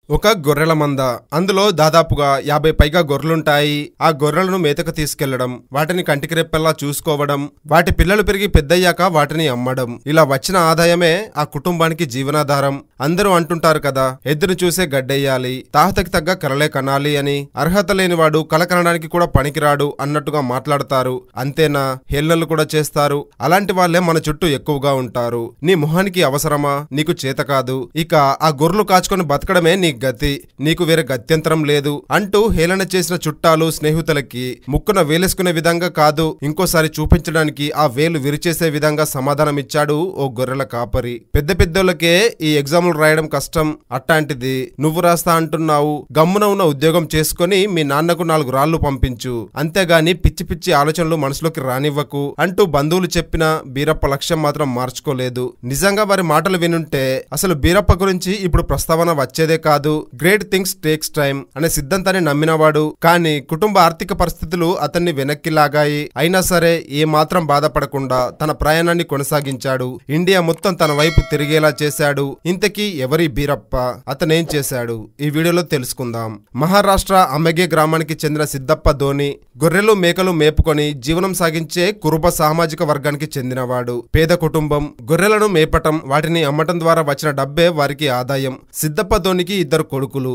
ఒక గొర్రెల మంద. అందులో దాదాపుగా 50 పైగా గొర్రెలుంటాయి. ఆ గొర్రెలను మేతకు తీసుకెళ్లడం, వాటిని కంటికి రెప్పెల్లా చూసుకోవడం, వాటి పిల్లలు పెరిగి పెద్దయ్యాక వాటిని అమ్మడం, ఇలా వచ్చిన ఆదాయమే ఆ కుటుంబానికి జీవనాధారం. అందరూ అంటుంటారు కదా, ఎద్దును చూసే గడ్డెయ్యాలి, తాహతకి తగ్గ కలలే కనాలి అని. అర్హత లేనివాడు కల కనడానికి కూడా పనికిరాడు అన్నట్టుగా మాట్లాడతారు. అంతేనా, హేళనలు కూడా చేస్తారు. అలాంటి వాళ్లే మన చుట్టూ ఎక్కువగా ఉంటారు. నీ మొహానికి అవసరమా, నీకు చేత కాదు, ఇక ఆ గొర్రెలు కాచుకొని బతకడమే నీ గతి, నీకు వేరే గత్యంతరం లేదు అంటూ హేళన చేసిన చుట్టాలు స్నేహితులకి ముక్కున వేలేసుకునే విధంగా కాదు, ఇంకోసారి చూపించడానికి ఆ వేలు విరిచేసే విధంగా సమాధానం ఇచ్చాడు ఓ గొర్రెల కాపరి. పెద్ద పెద్దోళ్ళకే ఈ ఎగ్జామ్లు రాయడం కష్టం, అట్టాంటిది నువ్వు రాస్తా అంటున్నావు. గమ్మున ఉన్న ఉద్యోగం చేసుకుని మీ నాన్నకు 4 రాళ్లు పంపించు, అంతేగాని పిచ్చి పిచ్చి ఆలోచనలు మనసులోకి రానివ్వకు అంటూ బంధువులు చెప్పిన బీరప్ప లక్ష్యం మాత్రం మార్చుకోలేదు. నిజంగా వారి మాటలు వినుంటే అసలు బీరప్ప గురించి ఇప్పుడు ప్రస్తావన వచ్చేదే కాదు. గ్రేట్ థింగ్స్ టేక్స్ టైం అనే సిద్ధాంతాన్ని నమ్మినవాడు. కానీ కుటుంబ ఆర్థిక పరిస్థితులు అతన్ని వెనక్కి లాగాయి. అయినా సరే ఏ మాత్రం బాధపడకుండా తన ప్రయాణాన్ని కొనసాగించాడు. ఇండియా మొత్తం తన వైపు తిరిగేలా చేశాడు. ఇంతకీ ఎవరి బీరప్ప, అతనేం చేశాడు, ఈ వీడియోలో తెలుసుకుందాం. మహారాష్ట్ర అమ్మగే గ్రామానికి చెందిన సిద్దప్ప ధోని గొర్రెలు మేకలు మేపుకొని జీవనం సాగించే కురుబ సామాజిక వర్గానికి చెందినవాడు. పేద కుటుంబం. గొర్రెలను మేపటం, వాటిని అమ్మటం ద్వారా వచ్చిన డబ్బే వారికి ఆదాయం. సిద్దప్ప ధోనికి 2 కొడుకులు.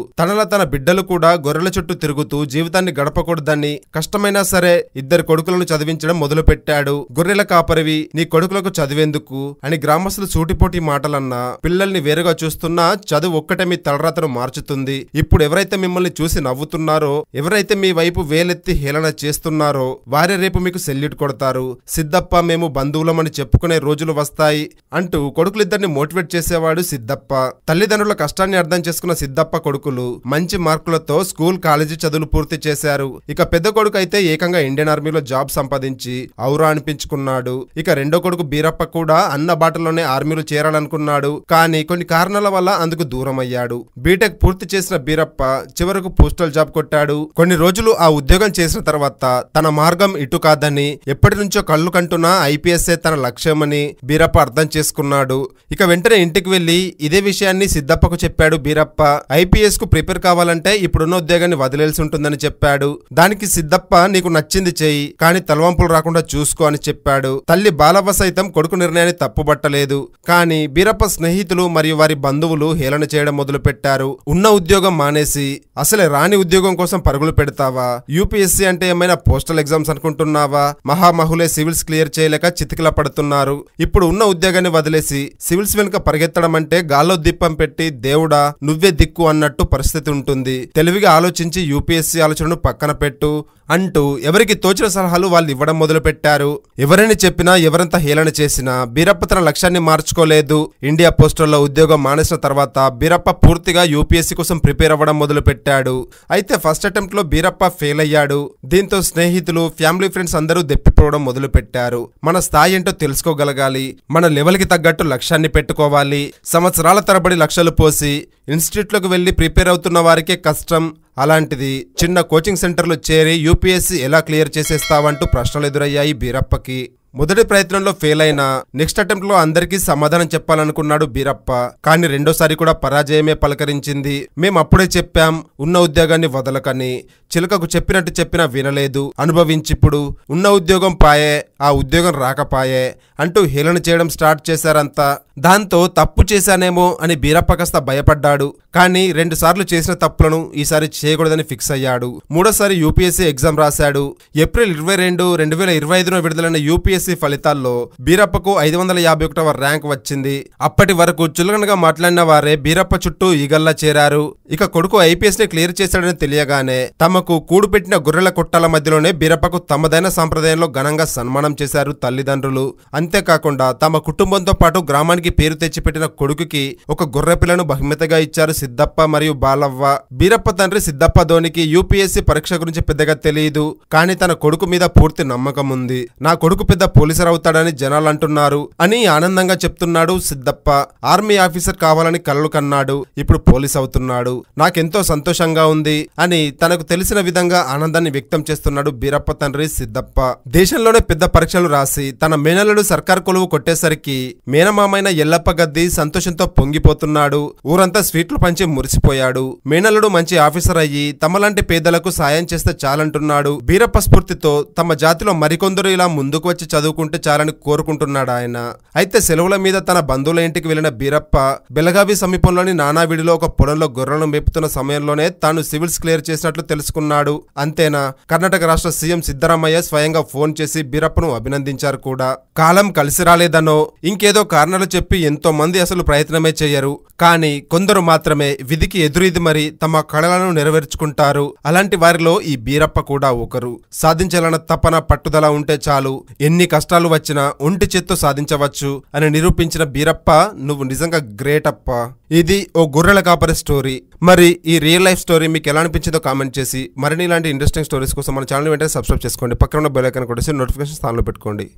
తన బిడ్డలు కూడా గొర్రెల చుట్టూ తిరుగుతూ జీవితాన్ని గడపకూడదని కష్టమైనా సరే 2 కొడుకులను చదివించడం మొదలు పెట్టాడు. గొర్రెల కాపరివి, నీ కొడుకులకు చదివేందుకు అని గ్రామస్తులు సూటిపోటి మాటలన్నా, పిల్లల్ని వేరుగా చూస్తున్నా చదువు ఒక్కటే మీ తలరాతను మార్చుతుంది. ఇప్పుడు ఎవరైతే మిమ్మల్ని చూసి నవ్వుతున్నారో, ఎవరైతే మీ వైపు వేలెత్తి హేళన చేస్తున్నారో వారే రేపు మీకు సెల్యూట్ కొడతారు. సిద్దప్ప మేము బంధువులమని చెప్పుకునే రోజులు వస్తాయి అంటూ కొడుకులిద్దరిని మోటివేట్ చేసేవాడు సిద్దప్ప. తల్లిదండ్రుల కష్టాన్ని అర్థం చేసుకున్న సిద్దప్ప కొడుకులు మంచి మార్కులతో స్కూల్ కాలేజీ చదువులు పూర్తి చేశారు. ఇక పెద్ద కొడుకు అయితే ఏకంగా ఇండియన్ ఆర్మీలో జాబ్ సంపాదించి ఔరా అనిపించుకున్నాడు. ఇక రెండో కొడుకు బీరప్ప కూడా అన్న బాటలోనే ఆర్మీలో చేరాలనుకున్నాడు. కానీ కొన్ని కారణాల వల్ల అందుకు దూరం అయ్యాడు. బీటెక్ పూర్తి చేసిన బీరప్ప చివరకు పోస్టల్ జాబ్ కొట్టాడు. కొన్ని రోజులు ఆ ఉద్యోగం చేసిన తర్వాత తన మార్గం ఇటు కాదని, ఎప్పటి నుంచో కళ్ళు కంటున్న ఐపీఎస్ఏ తన లక్ష్యమని బీరప్ప అర్థం చేసుకున్నాడు. ఇక వెంటనే ఇంటికి వెళ్లి ఇదే విషయాన్ని సిద్దప్పకు చెప్పాడు బీరప్ప. ఐపీఎస్ కు ప్రిపేర్ కావాలంటే ఇప్పుడున్న ఉద్యోగాన్ని వదిలేసి ఉంటుందని చెప్పాడు. దానికి సిద్దప్ప నీకు నచ్చింది చెయ్యి, కానీ తలవంపులు రాకుండా చూసుకో అని చెప్పాడు. తల్లి బాలవ్వ సైతం కొడుకు నిర్ణయాన్ని తప్పుబట్టలేదు. కానీ బీరప్ప స్నేహితులు మరియు వారి బంధువులు హేళన చేయడం మొదలు పెట్టారు. ఉన్న ఉద్యోగం మానేసి అసలే రాని ఉద్యోగం కోసం పరుగులు పెడతావా? యూపీఎస్సీ అంటే ఏమైనా పోస్టల్ ఎగ్జామ్స్ అనుకుంటున్నావా? మహామహులే సివిల్స్ క్లియర్ చేయలేక చితికిల పడుతున్నారు. ఇప్పుడు ఉన్న ఉద్యోగాన్ని వదిలేసి సివిల్స్ వెనుక పరిగెత్తడం అంటే గాల్లో దీపం పెట్టి దేవుడా నువ్వే దిక్కు అన్నట్టు పరిస్థితి ఉంటుంది. తెలివిగా ఆలోచించి యూపీఎస్సీ ఆలోచనను పక్కన పెట్టు అంటూ ఎవరికి తోచిన సలహాలు వాళ్ళు ఇవ్వడం మొదలు పెట్టారు. ఎవరైనా చెప్పినా, ఎవరంత హేళన చేసినా బీరప్ప తన లక్ష్యాన్ని మార్చుకోలేదు. ఇండియా పోస్టల్లో ఉద్యోగం మానేసిన తర్వాత బీరప్ప పూర్తిగా యూపీఎస్సీ కోసం ప్రిపేర్ అవ్వడం మొదలు పెట్టాడు. అయితే ఫస్ట్ అటెంప్ట్ లో బీరప్ప ఫెయిల్ అయ్యాడు. దీంతో స్నేహితులు, ఫ్యామిలీ ఫ్రెండ్స్ అందరూ దెప్పిపోవడం మొదలు పెట్టారు. మన స్థాయి ఏంటో తెలుసుకోగలగాలి, మన లెవెల్ కి తగ్గట్టు లక్ష్యాన్ని పెట్టుకోవాలి. సంవత్సరాల తరబడి లక్షలు పోసి ఇన్స్టిట్యూట్లకు వెళ్లి ప్రిపేర్ అవుతున్న వారికే కష్టం. అలాంటిది చిన్న కోచింగ్ సెంటర్లు చేరి యూపీఎస్సీ ఎలా క్లియర్ చేసేస్తావంటూ ప్రశ్నలు ఎదురయ్యాయి బీరప్పకి. మొదటి ప్రయత్నంలో ఫెయిల్ అయినా నెక్స్ట్ అటెంప్ట్ లో అందరికీ సమాధానం చెప్పాలనుకున్నాడు బీరప్ప. కానీ రెండోసారి కూడా పరాజయమే పలకరించింది. మేము అప్పుడే చెప్పాం ఉన్న ఉద్యోగాన్ని వదలకని, చిలకకు చెప్పినట్టు చెప్పినా వినలేదు, అనుభవించిప్పుడు ఉన్న ఉద్యోగం పాయే, ఆ ఉద్యోగం రాకపాయే అంటూ హేళన చేయడం స్టార్ట్ చేశారంతా. దాంతో తప్పు చేశానేమో అని బీరప్ప కాస్త భయపడ్డాడు. కానీ 2 సార్లు చేసిన తప్పులను ఈసారి చేయకూడదని ఫిక్స్ అయ్యాడు. మూడోసారి యూపీఎస్సీ ఎగ్జామ్ రాశాడు. ఏప్రిల్ 22, 2025 విడుదలైన యూపీఎస్సీ ఫలితాల్లో బీరప్పకు 551వ ర్యాంక్ వచ్చింది. అప్పటి వరకు చులకనగా మాట్లాడిన వారే బీరప్ప చుట్టూ ఈగల్లా చేరారు. ఇక కొడుకు ఐపీఎస్ ని క్లియర్ చేశాడని తెలియగానే తమకు కూడు పెట్టిన గొర్రెల కొట్టాల మధ్యలోనే బీరప్పకు తమదైన సంప్రదాయంలో ఘనంగా సన్మానం చేశారు తల్లిదండ్రులు. అంతేకాకుండా తమ కుటుంబంతో పాటు గ్రామానికి పేరు తెచ్చిపెట్టిన కొడుకుకి ఒక గొర్రె పిల్లను బహుమతిగా ఇచ్చారు సిద్దప్ప మరియు బాలవ్వ. బీరప్ప తండ్రి సిద్దప్ప ధోనికి యూపీఎస్సీ పరీక్ష గురించి పెద్దగా తెలియదు. కానీ తన కొడుకు మీద పూర్తి నమ్మకం ఉంది. నా కొడుకు పెద్ద పోలీసర్ అవుతాడని జనాలు అంటున్నారు అని ఆనందంగా చెప్తున్నాడు సిద్దప్ప. ఆర్మీ ఆఫీసర్ కావాలని కలలు కన్నాడు, ఇప్పుడు పోలీస్ అవుతున్నాడు. నాకెంతో సంతోషంగా ఉంది అని తనకు తెలిసిన తెలిసిన విధంగా ఆనందాన్ని వ్యక్తం చేస్తున్నాడు బీరప్ప తండ్రి సిద్దప్ప. దేశంలోనే పెద్ద పరీక్షలు రాసి తన మేనల్లుడు సర్కార్ కొలువు కొట్టేసరికి మేనమామైన ఎల్లప్ప గద్ది సంతోషంతో పొంగిపోతున్నాడు. ఊరంతా స్వీట్లు పంచి మురిసిపోయాడు. మేనల్లుడు మంచి ఆఫీసర్ అయ్యి తమలాంటి పేదలకు సాయం చేస్తే చాలంటున్నాడు. బీరప్ప స్ఫూర్తితో తమ జాతిలో మరికొందరు ఇలా ముందుకు వచ్చి చదువుకుంటే చాలని కోరుకుంటున్నాడు ఆయన. అయితే సెలవుల మీద తన బంధువుల ఇంటికి వెళ్లిన బీరప్ప బెళగావి సమీపంలోని నానావిడిలో ఒక పొలంలో గొర్రెలను మేపుతున్న సమయంలోనే తాను సివిల్స్ క్లియర్ చేసినట్లు తెలుసుకున్నాడు. అంతేనా, కర్ణాటక రాష్ట్ర సీఎం సిద్ధరామయ్య స్వయంగా ఫోన్ చేసి బీరప్పను అభినందించారు కూడా. కాలం కలిసి రాలేదనో ఇంకేదో కారణాలు చెప్పి ఎంతో మంది అసలు ప్రయత్నమే చేయరు. కానీ కొందరు మాత్రమే విధికి ఎదురీది మరి తమ కళలను నెరవేర్చుకుంటారు. అలాంటి వారిలో ఈ బీరప్ప కూడా ఒకరు. సాధించాలన్న తపన పట్టుదల ఉంటే చాలు, ఎన్ని కష్టాలు వచ్చినా ఒంటి చేత్తో సాధించవచ్చు అని నిరూపించిన బీరప్ప నువ్వు నిజంగా గ్రేట్ అప్ప. ఇది ఓ గొర్రెల కాపరి స్టోరీ. మరి ఈ రియల్ లైఫ్ స్టోరీ మీకు ఎలా అనిపించిందో కామెంట్ చేసి మరిన్ని ఇలాంటి ఇంట్రెస్టింగ్ స్టోరీస్ కోసం మన ఛానల్ వెంటనే సబ్స్క్రైబ్ చేసుకోండి. పక్కన ఉన్న బెల్ ఐకాన్ కొట్టేసి నోటిఫికేషన్ స్థానంలో పెట్టుకోండి.